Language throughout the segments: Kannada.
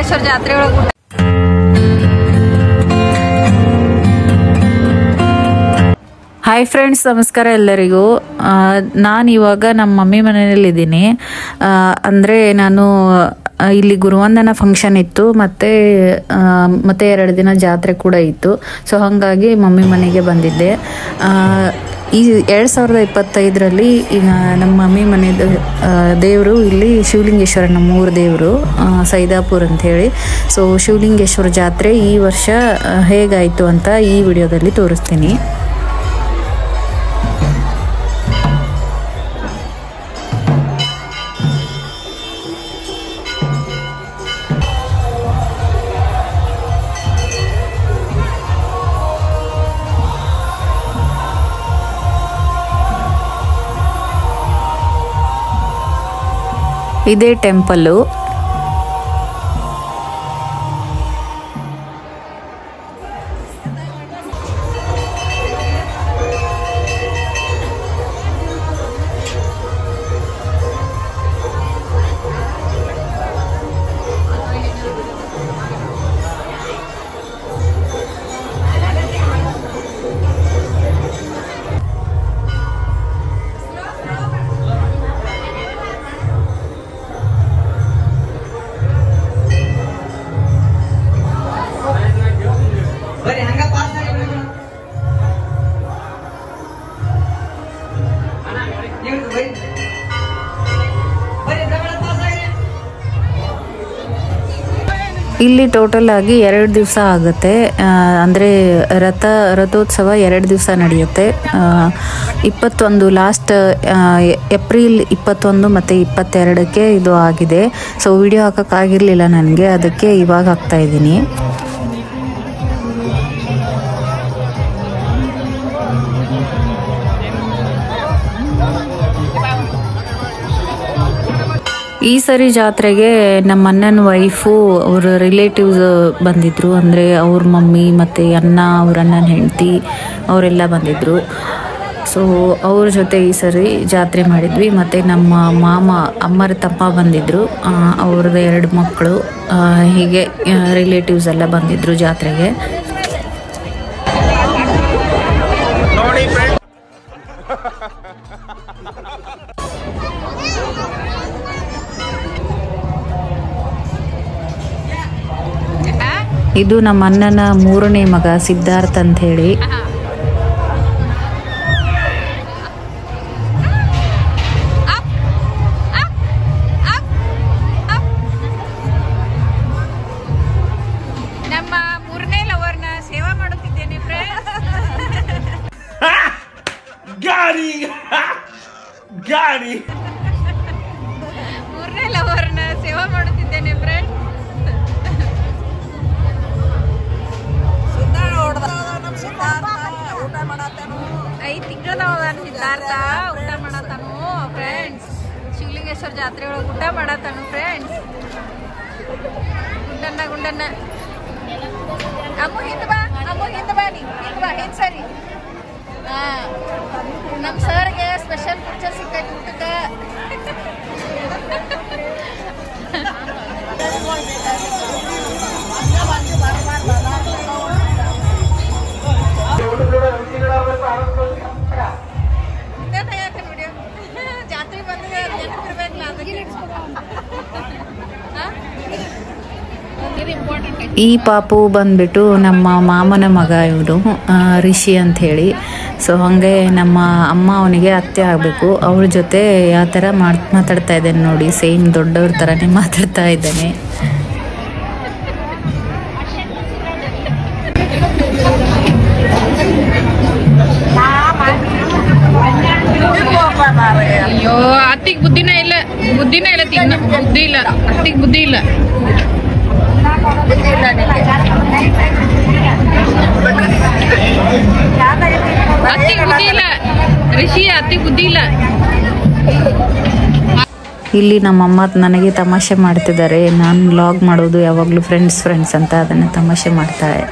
ಶಿವಲಿಂಗೇಶ್ವರ ಜಾತ್ರೆ ಒಳಗೆ. ಹಾಯ್ ಫ್ರೆಂಡ್ಸ್, ನಮಸ್ಕಾರ ಎಲ್ಲರಿಗೂ. ನಾನು ಇವಾಗ ನಮ್ಮ ಮಮ್ಮಿ ಮನೆಯಲ್ಲಿದ್ದೀನಿ. ಅಂದರೆ ನಾನು ಇಲ್ಲಿ ಗುರುವಂದನ ಫಂಕ್ಷನ್ ಇತ್ತು, ಮತ್ತೆ 2 ದಿನ ಜಾತ್ರೆ ಕೂಡ ಇತ್ತು. ಸೊ ಹಾಗಾಗಿ ಮಮ್ಮಿ ಮನೆಗೆ ಬಂದಿದ್ದೆ. ಈ 2025ರಲ್ಲಿ ಈಗ ನಮ್ಮ ಮಮ್ಮಿ ಮನೆಯದು ದೇವರು ಇಲ್ಲಿ ಶಿವಲಿಂಗೇಶ್ವರ, ನಮ್ಮೂರು ದೇವರು ಸೈದಾಪುರ ಅಂಥೇಳಿ. ಸೊ ಶಿವಲಿಂಗೇಶ್ವರ ಜಾತ್ರೆ ಈ ವರ್ಷ ಹೇಗಾಯಿತು ಅಂತ ಈ ವಿಡಿಯೋದಲ್ಲಿ ತೋರಿಸ್ತೀನಿ. ಇದೇ ಟೆಂಪಲ್ಲು. ಇಲ್ಲಿ ಟೋಟಲ್ ಆಗಿ 2 ದಿವಸ ಆಗುತ್ತೆ. ಅಂದರೆ ರಥೋತ್ಸವ 2 ದಿವಸ ನಡೆಯುತ್ತೆ. 21 ಲಾಸ್ಟ್ ಏಪ್ರಿಲ್ 21 ಮತ್ತು 22ಕ್ಕೆ ಇದು ಆಗಿದೆ. ಸೊ ವಿಡಿಯೋ ಹಾಕೋಕ್ಕಾಗಿರಲಿಲ್ಲ ನನಗೆ, ಅದಕ್ಕೆ ಇವಾಗ ಹಾಕ್ತಾ ಇದ್ದೀನಿ. ಈ ಸರಿ ಜಾತ್ರೆಗೆ ನಮ್ಮ ಅಣ್ಣನ ವೈಫು ಅವ್ರ ರಿಲೇಟಿವ್ಸ್ ಬಂದಿದ್ದರು. ಅಂದರೆ ಅವ್ರ ಮಮ್ಮಿ ಮತ್ತು ಅವ್ರ ಅಣ್ಣನ ಹೆಂಡತಿ ಅವರೆಲ್ಲ ಬಂದಿದ್ದರು. ಸೊ ಅವ್ರ ಜೊತೆ ಈ ಸರಿ ಜಾತ್ರೆ ಮಾಡಿದ್ವಿ. ಮತ್ತು ನಮ್ಮ ಮಾಮ ಅಮ್ಮರ ತಮ್ಮ ಬಂದಿದ್ದರು, ಅವ್ರದ್ದು 2 ಮಕ್ಕಳು, ಹೀಗೆ ರಿಲೇಟಿವ್ಸ್ ಎಲ್ಲ ಬಂದಿದ್ದರು ಜಾತ್ರೆಗೆ. ಇದು ನಮ್ಮ ಅಣ್ಣನ 3ನೇ ಮಗ ಸಿದ್ಧಾರ್ಥ ಅಂತ ಹೇಳಿ. ನಮ್ಮ 3ನೇ ಲವರ್ನ ಸೇವಾ ಮಾಡುತ್ತಿದ್ದೇನೆ ಫ್ರೆಂಡ್ಸ್. ಗಾಡಿ 3ನೇ ಲವರ್ನ ಸೇವಾ ಮಾಡುತ್ತಿದ್ದೇನೆ ಫ್ರೆಂಡ್ಸ್. 5 ತಿಂಗಳದವ ಸಿದ್ಧಾರ್ಥ ಊಟ ಮಾಡತಾನು ಫ್ರೆಂಡ್ಸ್. ಶಿವಲಿಂಗೇಶ್ವರ ಜಾತ್ರೆ ಒಳಗೆ ಊಟ ಮಾಡತಾನು ಫ್ರೆಂಡ್ಸ್. ಗುಂಡನ್ನ ಅಮ್ಮು ಹಿಂದ ಬಾ ನೀ ಹಿಂದ ಬಾ, ಹಿಂದ್ ಸರಿ. ನಮ್ಮ ಸರ್ಗೆ ಸ್ಪೆಷಲ್ ಪಿಕ್ಚರ್ ಸಿಕ್ಕೈತಿ ಊಟಕ್ಕೆ. ಜಾತ್ರೆ ಬಂದ್ರೆ ನೆನಪಿರ್ಬೇಕಲ್ಲ, ಅದಕ್ಕೆ ಈ ಪಾಪು ಬಂದ್ಬಿಟ್ಟು ನಮ್ಮ ಮಾಮನ ಮಗ, ಇವರು ರಿಷಿ ಅಂತ ಹೇಳಿ. ಸೊ ಹಾಗೆ ನಮ್ಮ ಅಮ್ಮ ಅವನಿಗೆ ಅತ್ತೆ ಆಗಬೇಕು. ಅವ್ರ ಜೊತೆ ಯಾವ ಥರ ಮಾತಾಡ್ತಾ ಇದ್ದಾನೆ ನೋಡಿ, ಸೇಮ್ ದೊಡ್ಡವ್ರ ಥರನೇ ಮಾತಾಡ್ತಾ ಇದ್ದಾನೆ. ಅಯ್ಯೋ ಅತ್ತಿಗೆ ಬುದ್ಧಿನೇ ಇಲ್ಲ ಬುದ್ಧಿ ಇಲ್ಲ ಅತ್ತಿಗೆ ಬುದ್ಧಿ ಇಲ್ಲ. ಅತ್ತಿಗೆ ಬುದ್ಧಿ ಇಲ್ಲ ರಿಷಿ, ಅತ್ತಿಗೆ ಬುದ್ಧಿ ಇಲ್ಲ. ಇಲ್ಲಿ ನಮ್ಮಮ್ಮ ನನಗೆ ತಮಾಷೆ ಮಾಡ್ತಿದ್ದಾರೆ. ನಾನು ವ್ಲಾಗ್ ಮಾಡೋದು ಯಾವಾಗಲೂ ಫ್ರೆಂಡ್ಸ್ ಅಂತ, ಅದನ್ನು ತಮಾಷೆ ಮಾಡ್ತಾಳೆ.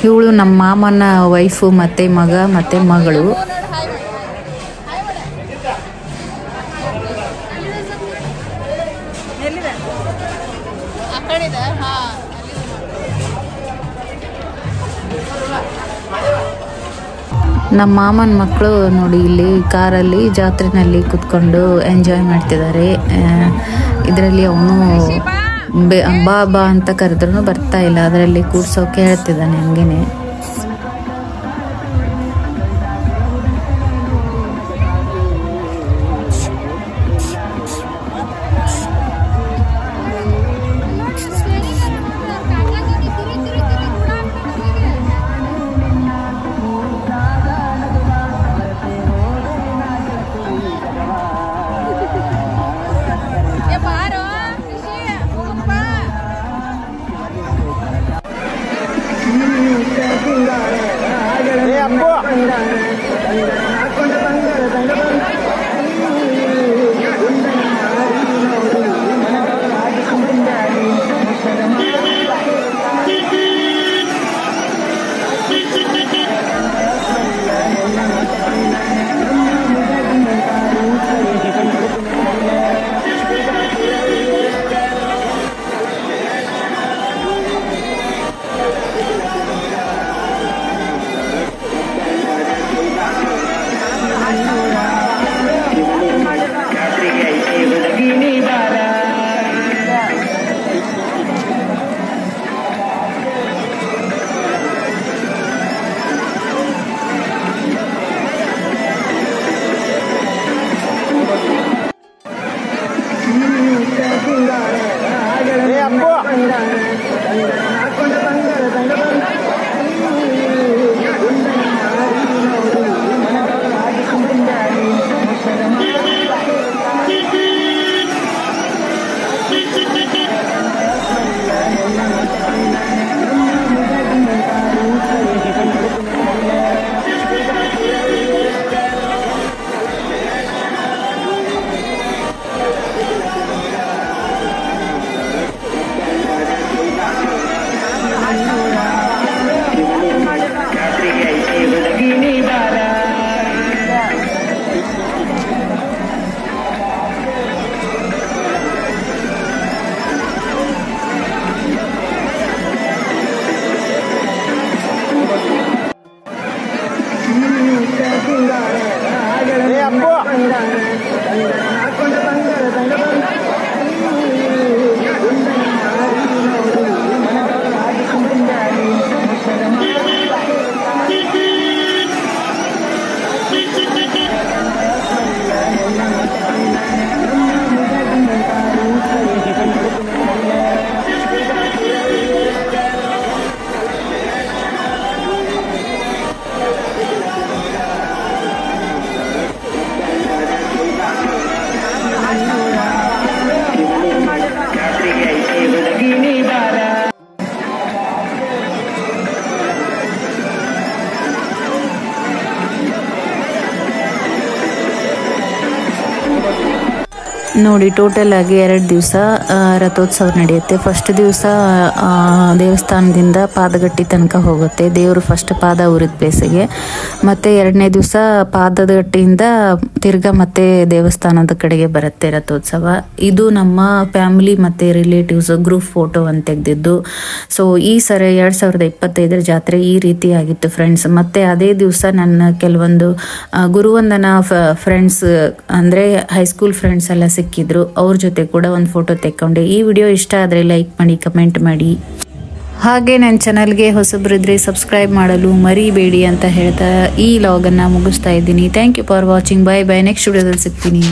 ಇವಳು ನಮ್ಮ ಮಾಮನ ವೈಫು ಮತ್ತು ಮಗ ಮತ್ತು ಮಗಳು. ನಮ್ಮ ಮಾಮನ ಮಕ್ಕಳು ನೋಡಿ ಇಲ್ಲಿ ಕಾರಲ್ಲಿ ಜಾತ್ರೆನಲ್ಲಿ ಕೂತ್ಕೊಂಡು ಎಂಜಾಯ್ ಮಾಡ್ತಿದ್ದಾರೆ. ಇದರಲ್ಲಿ ಅವನು ಬಾ ಬಾ ಅಂತ ಕರೆದ್ರೂ ಬರ್ತಾ ಇಲ್ಲ, ಅದರಲ್ಲಿ ಕೂರ್ಸೋಕೆ ಹೇಳ್ತಿದ್ದಾನೆ ಹಂಗೇನೆ. ನೋಡಿ ಟೋಟಲ್ ಆಗಿ 2 ದಿವಸ ರಥೋತ್ಸವ ನಡೆಯುತ್ತೆ. ಫಸ್ಟ್ ದಿವಸ ದೇವಸ್ಥಾನದಿಂದ ಪಾದಗಟ್ಟಿ ತನಕ ಹೋಗುತ್ತೆ, ದೇವರು ಫಸ್ಟ್ ಪಾದ ಊರಿದ ಪ್ಲೇಸಿಗೆ. ಮತ್ತು 2ನೇ ದಿವಸ ಪಾದಗಟ್ಟಿಯಿಂದ ತಿರ್ಗಾ ಮತ್ತೆ ದೇವಸ್ಥಾನದ ಕಡೆಗೆ ಬರುತ್ತೆ ರಥೋತ್ಸವ. ಇದು ನಮ್ಮ ಫ್ಯಾಮಿಲಿ ಮತ್ತು ರಿಲೇಟಿವ್ಸ್ ಗ್ರೂಪ್ ಫೋಟೋ ಅಂತ ತೆಗೆದಿದ್ದು. ಸೊ ಈ ಸರಿ 2025 ಜಾತ್ರೆ ಈ ರೀತಿ ಆಗಿತ್ತು ಫ್ರೆಂಡ್ಸ್. ಮತ್ತು ಅದೇ ದಿವಸ ನನ್ನ ಕೆಲವೊಂದು ಗುರುವಂದನ ಫ್ರೆಂಡ್ಸ್ ಅಂದರೆ ಹೈಸ್ಕೂಲ್ ಫ್ರೆಂಡ್ಸ್ ಎಲ್ಲ ಸಿಕ್ಕಿದ್ರು, ಅವ್ರ ಜೊತೆ ಕೂಡ ಒಂದು ಫೋಟೋ ತೆಕ್ಕೊಂಡೆ. ಈ ವಿಡಿಯೋ ಇಷ್ಟ ಆದರೆ ಲೈಕ್ ಮಾಡಿ, ಕಮೆಂಟ್ ಮಾಡಿ. ಹಾಗೆ ನನ್ನ ಚಾನಲ್ಗೆ ಹೊಸಬರಿದ್ರೆ ಸಬ್ಸ್ಕ್ರೈಬ್ ಮಾಡಲು ಮರಿಬೇಡಿ ಅಂತ ಹೇಳ್ತಾ ಈ ಲಾಗನ್ನು ಮುಗಿಸ್ತಾ ಇದ್ದೀನಿ. Thank you for watching. Bye bye. Next ವಿಡಿಯೋದಲ್ಲಿ ಸಿಗ್ತೀನಿ.